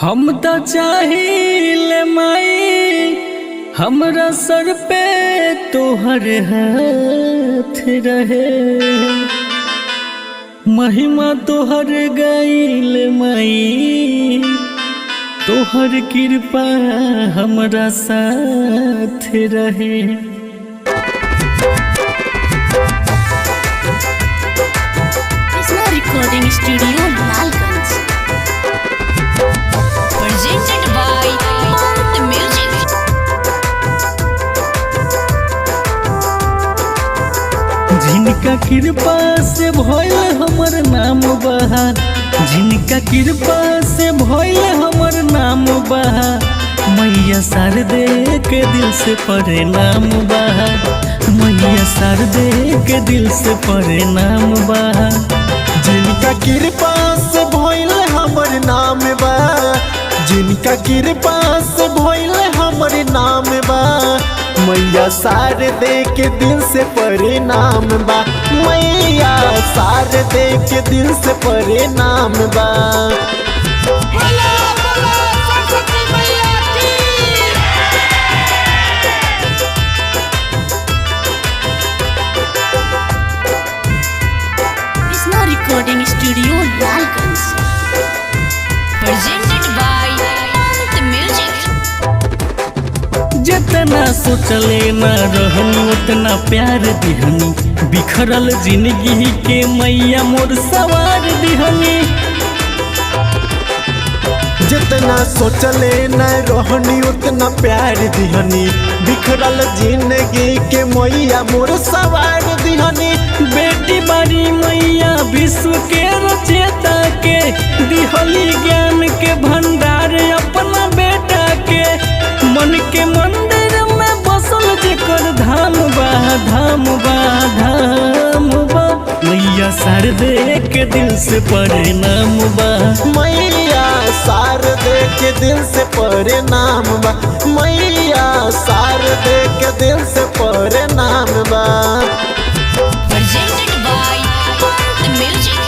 हम तो चाहिए माई हमरा सर पे तोहर हाथ रहे, महिमा तोहर गाइल माई, तोहर कृपा हमरा साथ रहे। Krishna recording studio Lalganj, presented by Month Music। जिनका कृपा से भइल हमर नाम बहा, जिनका कृपा से भइल हमर नाम बहा, मैया शारदे के दिल से प्रणाम बहा, मैया शारदे के दिल से प्रणाम बहा। जिनका कृपा से भइल हमर नाम बा, जिनका कृपा से भइल हमर नाम बा, मैया शारदे के दिल से प्रणाम बा, मैया शारदे के दिल से प्रणाम बा। Krishna recording studio Lalganj, presented by Month Music। जितना सोचले न रहनी उतना प्यार दिहनी, बिखरल जिंदगी के मैया मोर सवार दिहनी। जितना सोचले न रहनी उतना प्यार दिहनी, बिखरल जिंदगी के मैया मोर सवार दिहनी। बेटी बारी मैया विश्व के रचेता के, दिहली ज्ञान के भंडार अपना बेटा के, मन के मंदिर में बसल जेकर धाम बा, धाम बा, धाम बा। मैया शारदे के दिल से प्रणाम बा, मैया शारदे के दिल से प्रणाम बा, मैया शारदे के दिल से प्रणाम बा। presented by Month Music।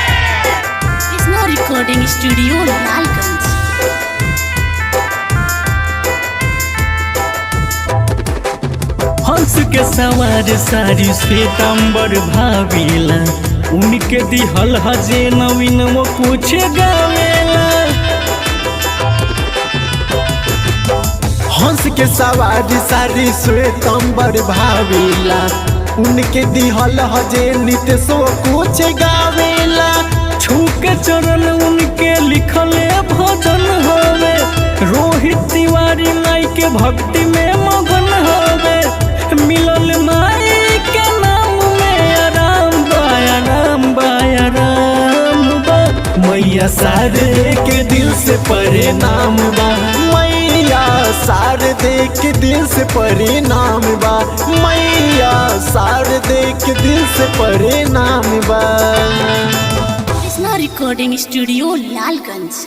Krishna recording studio Lalganj, हंस के सवार सारी श्वेतांबर भावेला, उनके दिहल हजे नवीन वो कुछ गावेला। हंस के सवारी सारी श्वेतांबर भावेला, उनके दिहल हजे नितेशो कुछ गावेला। छू के चरण उनके लिखले भजन होवे, रोहित तिवारी माई के भक्ति में मगन होवे। मिलल माई के नाम में आराम बा, आराम बा, आराम बा। मैया शारदे के दिल से प्रणाम बा, मैया शारदे के दिल से प्रणाम बा, मैया शारदे के दिल से प्रणाम बा। Krishna recording studio Lalganj.